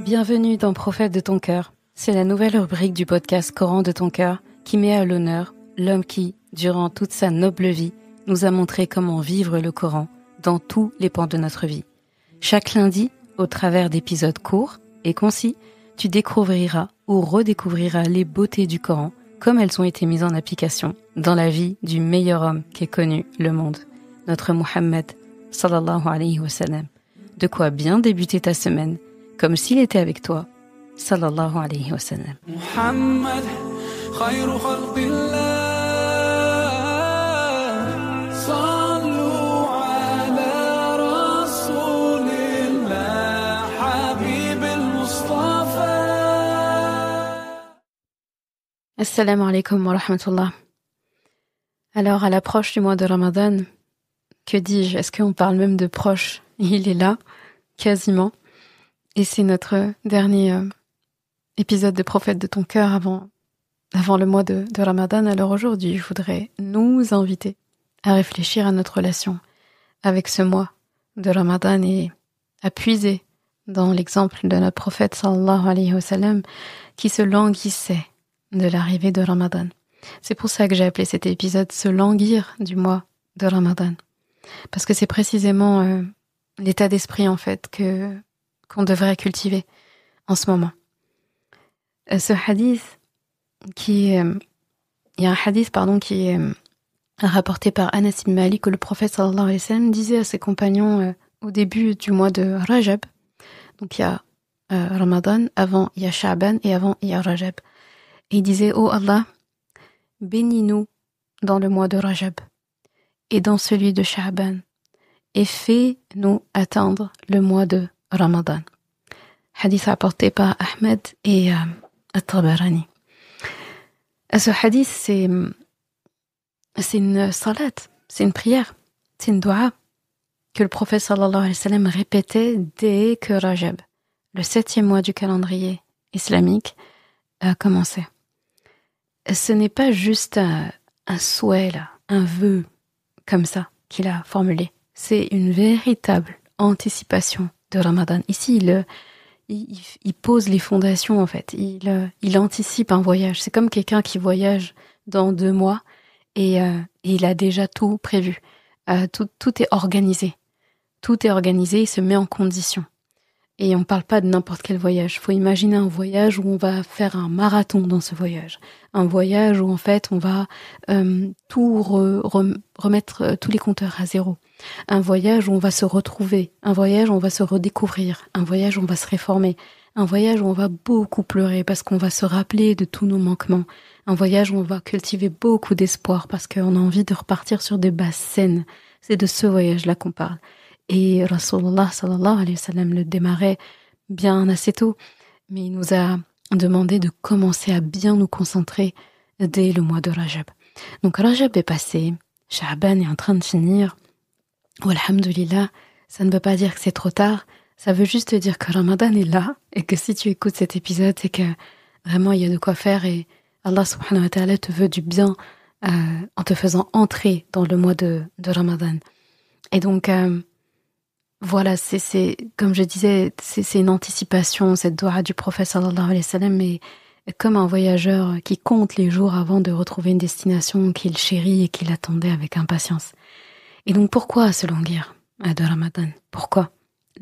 Bienvenue dans Prophète de ton cœur. C'est la nouvelle rubrique du podcast Coran de ton cœur qui met à l'honneur l'homme qui, durant toute sa noble vie, nous a montré comment vivre le Coran dans tous les pans de notre vie. Chaque lundi, au travers d'épisodes courts et concis, tu découvriras ou redécouvriras les beautés du Coran comme elles ont été mises en application dans la vie du meilleur homme qu'ait connu le monde, notre Muhammad sallallahu alayhi wa sallam. De quoi bien débuter ta semaine, comme s'il était avec toi, sallallahu alayhi wa sallam. Muhammad, khayru khalqillah, sallu ala rasulillah, habib al-Mustafa. Assalamu alaikum wa rahmatullah. Alors, à l'approche du mois de Ramadan, que dis-je? Est-ce qu'on parle même de proche? Il est là, quasiment. Et c'est notre dernier épisode de Prophète de ton cœur avant le mois de Ramadan. Alors aujourd'hui, je voudrais nous inviter à réfléchir à notre relation avec ce mois de Ramadan et à puiser dans l'exemple de notre prophète sallallahu alayhi wa sallam qui se languissait de l'arrivée de Ramadan. C'est pour ça que j'ai appelé cet épisode « Se languir du mois de Ramadan ». Parce que c'est précisément l'état d'esprit en fait qu'on devrait cultiver en ce moment. Ce hadith il y a un hadith qui est rapporté par Anas ibn Malik où le prophète sallallahu alayhi wa sallam disait à ses compagnons au début du mois de Rajab, donc il y a Ramadan, avant il y a Sha'ban et avant il y a Rajab. Et il disait: Oh Allah, bénis-nous dans le mois de Rajab et dans celui de Sha'ban, et fais-nous atteindre le mois de Ramadan. Hadith rapporté par Ahmed et At-Tabarani. Ce hadith, c'est une salat, c'est une prière, c'est une dua que le prophète sallallahu alayhi wa sallam répétait dès que Rajab, le 7e mois du calendrier islamique, a commencé. Ce n'est pas juste un souhait, là, un vœu comme ça qu'il a formulé. C'est une véritable anticipation de Ramadan. Ici, il pose les fondations, en fait. Il anticipe un voyage. C'est comme quelqu'un qui voyage dans 2 mois et il a déjà tout prévu. Tout est organisé. Tout est organisé, il se met en condition. Et on ne parle pas de n'importe quel voyage. Il faut imaginer un voyage où on va faire un marathon dans ce voyage. Un voyage où en fait on va tout remettre tous les compteurs à zéro. Un voyage où on va se retrouver. Un voyage où on va se redécouvrir. Un voyage où on va se réformer. Un voyage où on va beaucoup pleurer parce qu'on va se rappeler de tous nos manquements. Un voyage où on va cultiver beaucoup d'espoir parce qu'on a envie de repartir sur des bases saines. C'est de ce voyage-là qu'on parle. Et Rasulullah sallallahu alayhi wa sallam le démarrait bien assez tôt, mais il nous a demandé de commencer à bien nous concentrer dès le mois de Rajab. Donc Rajab est passé, Sha'ban est en train de finir, walhamdulillah, ça ne veut pas dire que c'est trop tard, ça veut juste dire que Ramadan est là, et que si tu écoutes cet épisode, c'est que vraiment il y a de quoi faire, et Allah subhanahu wa ta'ala te veut du bien en te faisant entrer dans le mois de Ramadan. Et donc voilà, c'est comme je disais, c'est une anticipation, cette dua du prophète sallallahu alayhi wa sallam, mais comme un voyageur qui compte les jours avant de retrouver une destination qu'il chérit et qu'il attendait avec impatience. Et donc pourquoi se languir de Ramadan? Pourquoi?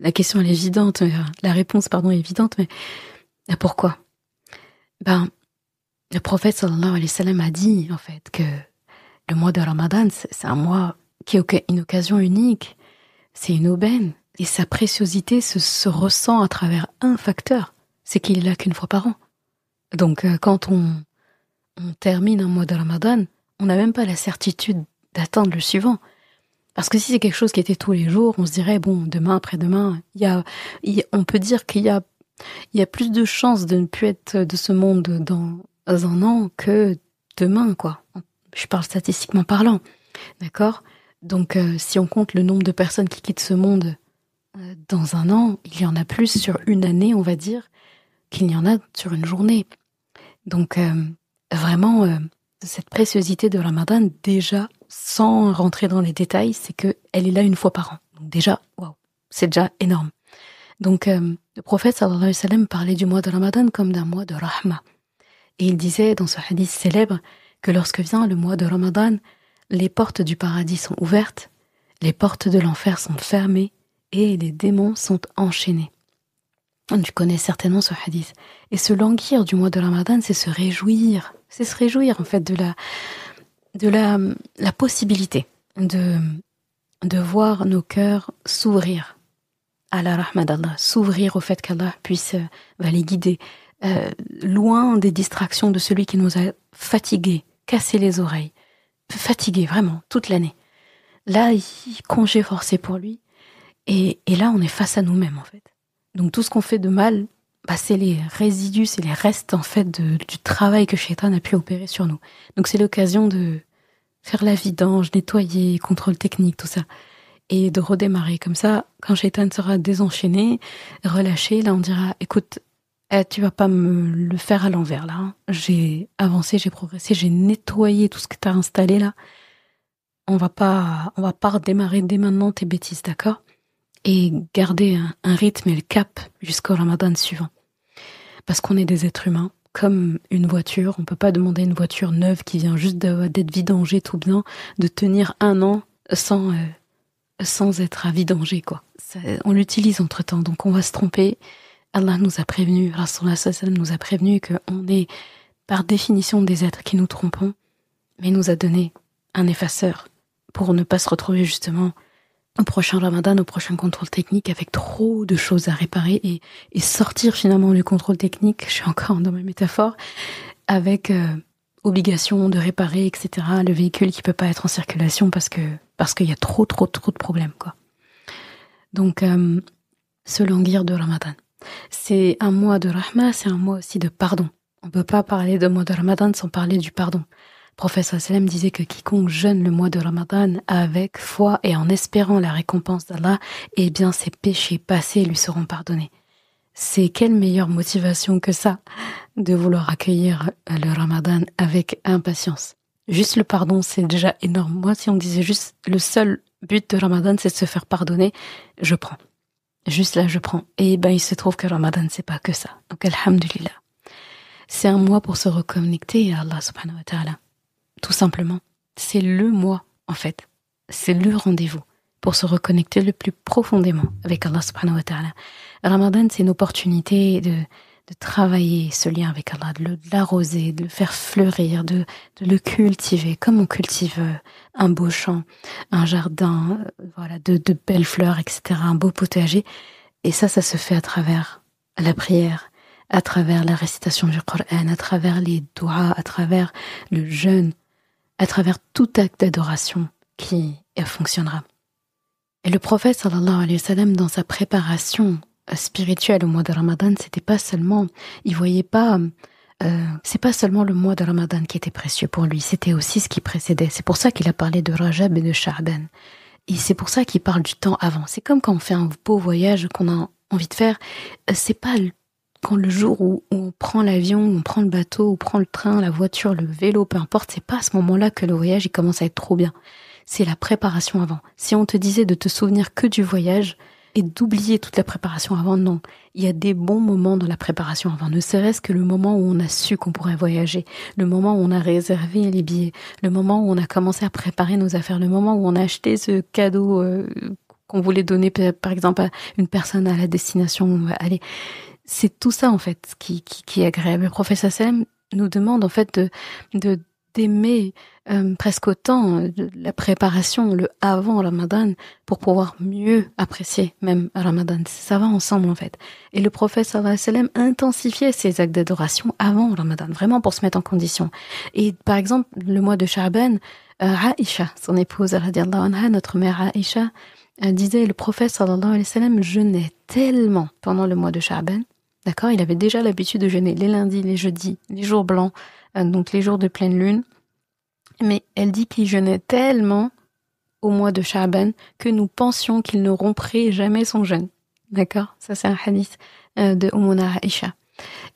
La question elle est évidente, la réponse est évidente, mais pourquoi? Le prophète sallallahu alayhi wa sallam a dit en fait que le mois de Ramadan, c'est un mois qui est une occasion unique. C'est une aubaine, et sa préciosité se ressent à travers un facteur, c'est qu'il est là qu'une fois par an. Donc quand on termine un mois de Ramadan, on n'a même pas la certitude d'atteindre le suivant. Parce que si c'est quelque chose qui était tous les jours, on se dirait, bon, demain, après-demain, on peut dire qu'il y a plus de chances de ne plus être de ce monde dans un an que demain, quoi. Je parle statistiquement parlant, d'accord ? Donc, si on compte le nombre de personnes qui quittent ce monde dans un an, il y en a plus sur une année, on va dire, qu'il n'y en a sur une journée. Donc, vraiment, cette préciosité de Ramadan, déjà, sans rentrer dans les détails, c'est qu'elle est là une fois par an. Donc déjà, waouh, C'est déjà énorme. Donc, le prophète sallallahu alayhi wa sallam parlait du mois de Ramadan comme d'un mois de rahma. Et il disait dans ce hadith célèbre que lorsque vient le mois de Ramadan, les portes du paradis sont ouvertes, les portes de l'enfer sont fermées et les démons sont enchaînés. Tu connais certainement ce hadith. Et se languir du mois de Ramadan, c'est se réjouir. C'est se réjouir en fait de la possibilité de voir nos cœurs s'ouvrir à la rahma d'Allah, s'ouvrir au fait qu'Allah puisse va les guider, loin des distractions de celui qui nous a fatigués, cassé les oreilles, fatigués vraiment toute l'année. Là, congé forcé pour lui, et là on est face à nous-mêmes en fait. Donc tout ce qu'on fait de mal, c'est les résidus, c'est les restes en fait du travail que Shaitan a pu opérer sur nous. Donc c'est l'occasion de faire la vidange, nettoyer, contrôle technique, tout ça. Et de redémarrer comme ça, quand Shaitan sera désenchaîné, relâché, là on dira, écoute, tu vas pas me le faire à l'envers là. Hein. J'ai avancé, j'ai progressé, j'ai nettoyé tout ce que tu as installé là. On va pas redémarrer dès maintenant tes bêtises, d'accord ? Et garder un rythme et le cap jusqu'au Ramadan suivant. Parce qu'on est des êtres humains, comme une voiture. On peut pas demander à une voiture neuve qui vient juste d'être vidangée tout bien, de tenir 1 an sans être à vidanger, quoi. On l'utilise entre-temps, donc on va se tromper. Allah nous a prévenu, Rasulullah sallam nous a prévenu qu'on est par définition des êtres qui nous trompons, mais il nous a donné un effaceur pour ne pas se retrouver justement au prochain Ramadan, au prochain contrôle technique avec trop de choses à réparer et sortir finalement du contrôle technique, je suis encore dans ma métaphore, avec obligation de réparer, etc. Le véhicule qui peut pas être en circulation parce qu'il y a trop de problèmes, quoi. Donc, se languir de Ramadan. C'est un mois de rahma, c'est un mois aussi de pardon. On peut pas parler de mois de Ramadan sans parler du pardon. Le prophète sallam disait que quiconque jeûne le mois de Ramadan avec foi et en espérant la récompense d'Allah, eh bien ses péchés passés lui seront pardonnés. C'est quelle meilleure motivation que ça, de vouloir accueillir le Ramadan avec impatience. Juste le pardon, c'est déjà énorme. Moi, si on me disait juste le seul but de Ramadan, c'est de se faire pardonner, je prends. Juste là, je prends. Et il se trouve que Ramadan, c'est pas que ça. Donc, alhamdulillah. C'est un mois pour se reconnecter à Allah subhanahu wa ta'ala. Tout simplement. C'est le mois, en fait. C'est le rendez-vous pour se reconnecter le plus profondément avec Allah subhanahu wa ta'ala. Ramadan, c'est une opportunité de travailler ce lien avec Allah, de l'arroser, de le faire fleurir, de le cultiver, comme on cultive un beau champ, un jardin, voilà, de belles fleurs, etc., un beau potager. Et ça se fait à travers la prière, à travers la récitation du Coran, à travers les doigts, à travers le jeûne, à travers tout acte d'adoration qui fonctionnera. Et le prophète sallallahu alayhi wa sallam, dans sa préparation spirituelle au mois de Ramadan, c'était pas seulement, il voyait pas, c'est pas seulement le mois de Ramadan qui était précieux pour lui, c'était aussi ce qui précédait. C'est pour ça qu'il a parlé de Rajab et de Sha'ban. Et c'est pour ça qu'il parle du temps avant. C'est comme quand on fait un beau voyage qu'on a envie de faire, c'est pas quand le jour où on prend l'avion, on prend le bateau, on prend le train, la voiture, le vélo, peu importe, c'est pas à ce moment-là que le voyage il commence à être trop bien. C'est la préparation avant. Si on te disait de te souvenir que du voyage et d'oublier toute la préparation avant, non. Il y a des bons moments dans la préparation avant, ne serait-ce que le moment où on a su qu'on pourrait voyager, le moment où on a réservé les billets, le moment où on a commencé à préparer nos affaires, le moment où on a acheté ce cadeau qu'on voulait donner par exemple à une personne à la destination où on va aller. C'est tout ça en fait qui est agréable. Le prophète sallam nous demande en fait d'aimer presque autant la préparation, le avant Ramadan, pour pouvoir mieux apprécier même Ramadan. Ça va ensemble en fait. Et le prophète sallallahu alayhi wa sallam intensifiait ses actes d'adoration avant Ramadan, vraiment pour se mettre en condition. Et par exemple, le mois de Sha'ban, Aïcha, son épouse radiyallahu anha, notre mère Aïcha, disait, le prophète sallallahu alayhi wa sallam jeûnait tellement pendant le mois de Sha'ban. D'accord, il avait déjà l'habitude de jeûner les lundis, les jeudis, les jours blancs, donc les jours de pleine lune. Mais elle dit qu'il jeûnait tellement au mois de Sha'ban que nous pensions qu'il ne romprait jamais son jeûne. D'accord, ça c'est un hadith de Ummuna Aïcha.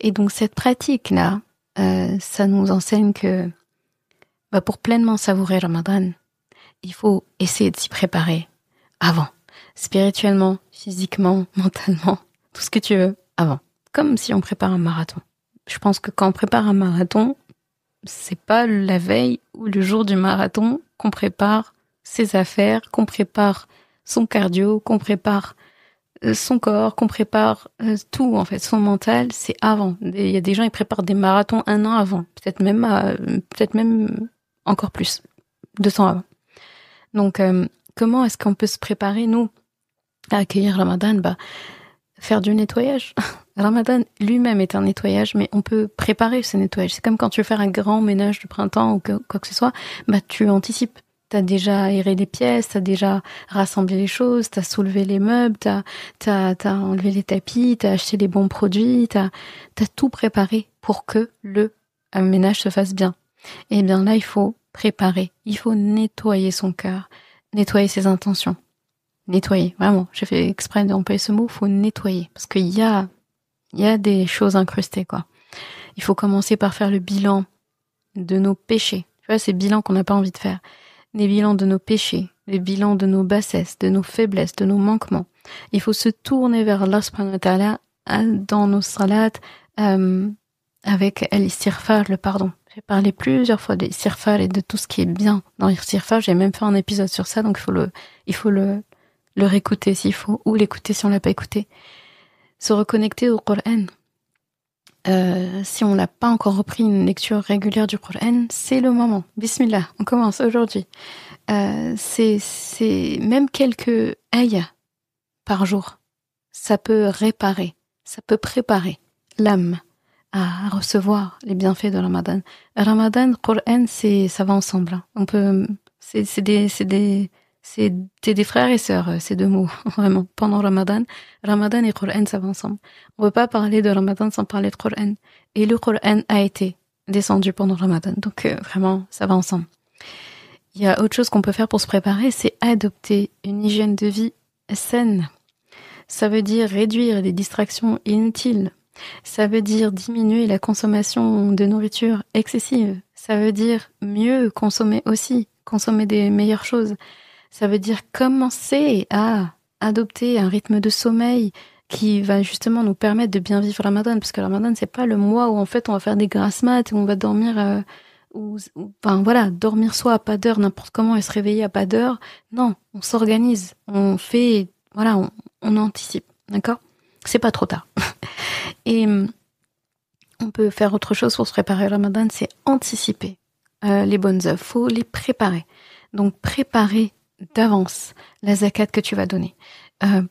Et donc cette pratique-là, ça nous enseigne que pour pleinement savourer Ramadan, il faut essayer de s'y préparer avant. spirituellement, physiquement, mentalement, tout ce que tu veux, avant. Comme si on prépare un marathon. Je pense que quand on prépare un marathon, c'est pas la veille ou le jour du marathon qu'on prépare ses affaires, qu'on prépare son cardio, qu'on prépare son corps, qu'on prépare tout, en fait, son mental, c'est avant. Il y a des gens, ils préparent des marathons 1 an avant, peut-être même encore plus, 200 avant. Donc, comment est-ce qu'on peut se préparer, nous, à accueillir Ramadan? Faire du nettoyage. Ramadan lui-même est un nettoyage, mais on peut préparer ce nettoyage. C'est comme quand tu veux faire un grand ménage de printemps ou quoi que ce soit, tu anticipes. T'as déjà aéré les pièces, t'as déjà rassemblé les choses, t'as soulevé les meubles, t'as enlevé les tapis, t'as acheté les bons produits, t'as tout préparé pour que le ménage se fasse bien. Et bien là, il faut préparer, il faut nettoyer son cœur, nettoyer ses intentions. Nettoyer, vraiment. J'ai fait exprès d'employer ce mot, il faut nettoyer. Parce qu'il y a des choses incrustées, quoi. Il faut commencer par faire le bilan de nos péchés. Tu vois, ces bilans qu'on n'a pas envie de faire. Les bilans de nos péchés, les bilans de nos bassesses, de nos faiblesses, de nos manquements. Il faut se tourner vers Allah subhanahu wa ta'ala dans nos salats avec l'istighfar, le pardon. J'ai parlé plusieurs fois de l'istighfar et de tout ce qui est bien dans l'istighfar. J'ai même fait un épisode sur ça, donc il faut le réécouter s'il faut, ou l'écouter si on l'a pas écouté. Se reconnecter au Coran. Si on n'a pas encore repris une lecture régulière du Coran, c'est le moment. Bismillah, on commence aujourd'hui. C'est même quelques ayats par jour. Ça peut réparer, ça peut préparer l'âme à recevoir les bienfaits de Ramadan. Ramadan, Coran, ça va ensemble. On peut, c'est des frères et sœurs, ces deux mots, vraiment. Pendant Ramadan et Coran, ça va ensemble. On peut pas parler de Ramadan sans parler de Coran. Et le Coran a été descendu pendant Ramadan. Donc, vraiment, ça va ensemble. Il y a autre chose qu'on peut faire pour se préparer, c'est adopter une hygiène de vie saine. Ça veut dire réduire les distractions inutiles. Ça veut dire diminuer la consommation de nourriture excessive. Ça veut dire mieux consommer aussi, consommer des meilleures choses. Ça veut dire commencer à adopter un rythme de sommeil qui va justement nous permettre de bien vivre Ramadan, parce que Ramadan, c'est pas le mois où en fait on va faire des grasses mat, où on va dormir, dormir soit à pas d'heure, n'importe comment, et se réveiller à pas d'heure. Non, on s'organise, on fait, on anticipe, d'accord? C'est pas trop tard. Et on peut faire autre chose pour se préparer au Ramadan, c'est anticiper les bonnes œuvres, faut les préparer. Donc préparer d'avance la zakat que tu vas donner.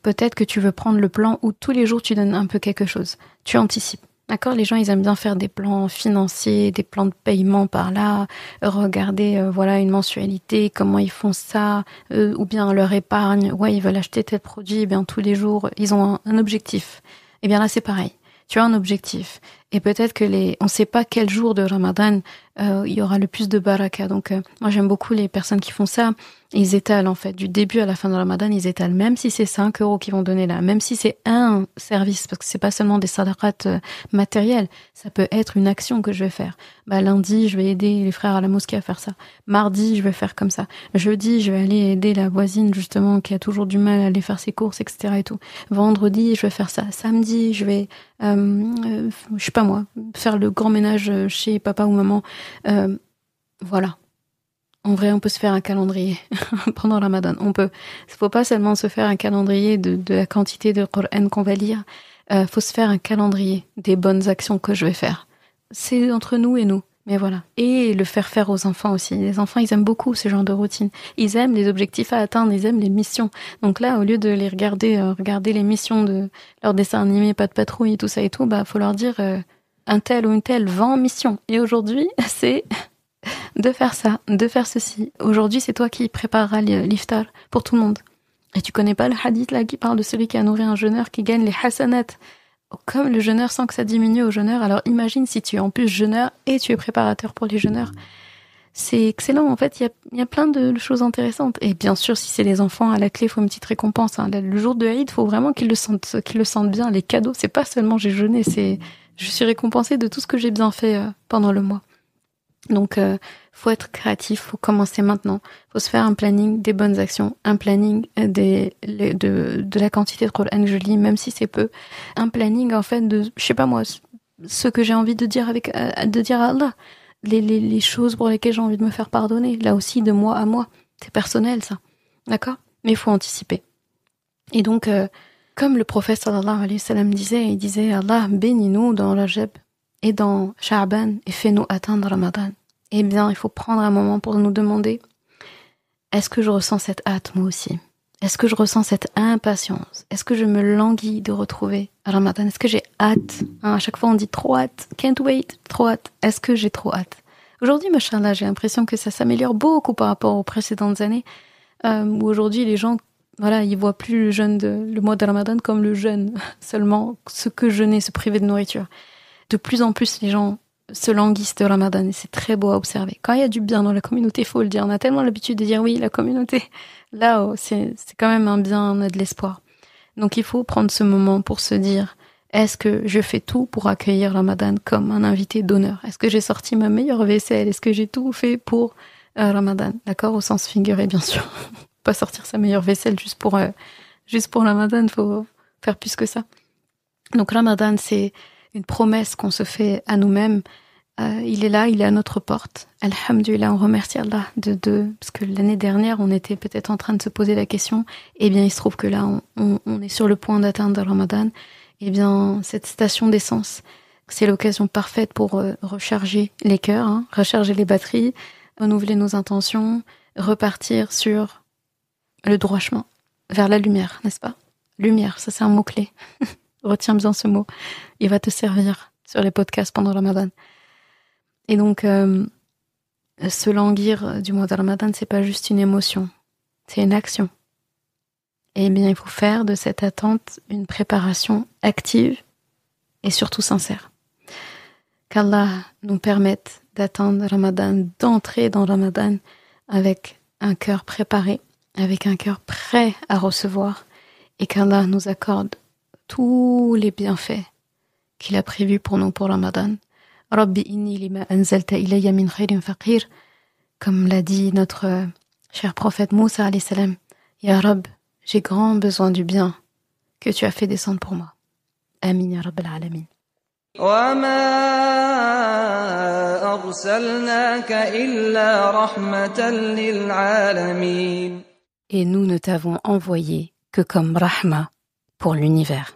Peut-être que tu veux prendre le plan où tous les jours tu donnes un peu quelque chose. Tu anticipes. D'accord? Les gens, ils aiment bien faire des plans financiers, des plans de paiement par là, regarder une mensualité, comment ils font ça, ou bien leur épargne. Ouais, ils veulent acheter tel produit, et bien tous les jours, ils ont un objectif. Et bien là, c'est pareil. Tu as un objectif. Et peut-être que on sait pas quel jour de Ramadan il y aura le plus de baraka. Donc moi j'aime beaucoup les personnes qui font ça. Ils étalent en fait du début à la fin de Ramadan, ils étalent même si c'est 5 € qu'ils vont donner là, même si c'est un service, parce que c'est pas seulement des sadaqat matériels, ça peut être une action que je vais faire. Lundi je vais aider les frères à la mosquée à faire ça. Mardi je vais faire comme ça. Jeudi je vais aller aider la voisine justement qui a toujours du mal à aller faire ses courses, etc. et tout. Vendredi je vais faire ça. Samedi je vais je sais pas moi, faire le grand ménage chez papa ou maman. Voilà. En vrai, on peut se faire un calendrier pendant le Ramadan. On peut. Il faut pas seulement se faire un calendrier de la quantité de Coran qu'on va lire. Faut se faire un calendrier des bonnes actions que je vais faire. C'est entre nous et nous. Mais voilà. Et le faire aux enfants aussi. Les enfants, ils aiment beaucoup ce genre de routine. Ils aiment les objectifs à atteindre. Ils aiment les missions. Donc là, au lieu de les regarder les missions de leurs dessins animés, pas de patrouille, tout ça et tout, faut leur dire un tel ou une telle va en mission. Et aujourd'hui, c'est de faire ça, de faire ceci. Aujourd'hui, c'est toi qui prépareras l'iftar pour tout le monde. Et tu connais pas le hadith là qui parle de celui qui a nourri un jeûneur qui gagne les hasanat, comme le jeûneur sans que ça diminue au jeûneur. Alors imagine si tu es en plus jeûneur et tu es préparateur pour les jeûneurs. C'est excellent, en fait, il y a plein de choses intéressantes. Et bien sûr, si c'est les enfants, à la clé, il faut une petite récompense. Le jour de Eid, il faut vraiment qu'ils le sentent bien. Les cadeaux, c'est pas seulement j'ai jeûné, c'est je suis récompensée de tout ce que j'ai bien fait pendant le mois. Donc, Faut être créatif, faut commencer maintenant. Faut se faire un planning des bonnes actions, un planning de la quantité de Coran que je lis, même si c'est peu. Un planning, en fait, de, je sais pas moi, ce que j'ai envie de dire de dire à Allah. Les choses pour lesquelles j'ai envie de me faire pardonner. Là aussi, de moi à moi. C'est personnel, ça. D'accord? Mais il faut anticiper. Et donc, comme le prophète sallallahu alayhi wa sallam disait, il disait, Allah, bénis-nous dans Rajab et dans Sha'ban et fais-nous atteindre Ramadan. Eh bien, il faut prendre un moment pour nous demander, est-ce que je ressens cette hâte, moi aussi? Est-ce que je ressens cette impatience? Est-ce que je me languis de retrouver Ramadan? Est-ce que j'ai hâte? À chaque fois, on dit trop hâte, can't wait, trop hâte. Est-ce que j'ai trop hâte? Aujourd'hui, machallah, j'ai l'impression que ça s'améliore beaucoup par rapport aux précédentes années, où aujourd'hui, les gens, voilà, ils voient plus le mois de Ramadan comme le jeûne, seulement ce que jeûner, se priver de nourriture. De plus en plus, les gens se languissent de Ramadan et c'est très beau à observer. Quand il y a du bien dans la communauté, il faut le dire. On a tellement l'habitude de dire oui, la communauté. Là, c'est quand même un bien, on a de l'espoir. Donc il faut prendre ce moment pour se dire, est-ce que je fais tout pour accueillir Ramadan comme un invité d'honneur? Est-ce que j'ai sorti ma meilleure vaisselle? Est-ce que j'ai tout fait pour Ramadan? D'accord, au sens figuré, bien sûr. Pas sortir sa meilleure vaisselle juste pour Ramadan, faut faire plus que ça. Donc Ramadan, c'est une promesse qu'on se fait à nous-mêmes. Il est là, il est à notre porte. Alhamdulillah, on remercie Allah parce que l'année dernière, on était peut-être en train de se poser la question. Eh bien, il se trouve que là, on est sur le point d'atteindre Ramadan. Eh bien, cette station d'essence, c'est l'occasion parfaite pour recharger les cœurs, recharger les batteries, renouveler nos intentions, repartir sur le droit chemin, vers la lumière, n'est-ce pas? Lumière, ça c'est un mot-clé. Retiens bien ce mot. Il va te servir sur les podcasts pendant Ramadan. Et donc, se languir du mois de Ramadan, c'est pas juste une émotion, c'est une action. Et bien, il faut faire de cette attente une préparation active et surtout sincère. Qu'Allah nous permette d'atteindre Ramadan, d'entrer dans Ramadan avec un cœur préparé, avec un cœur prêt à recevoir, et qu'Allah nous accorde tous les bienfaits qu'il a prévus pour nous pour Ramadan. Rabbi inni lima anzalta ilayya min khairin faqir, comme l'a dit notre cher prophète Moussa alayhi salam. Ya Rabb, j'ai grand besoin du bien que tu as fait descendre pour moi. Amin ya Rabbal alamin. وَمَا أَرْسَلْنَاكَ إِلَّا رَحْمَةً لِلْعَالَمِينَ. Et nous ne t'avons envoyé que comme rahma pour l'univers.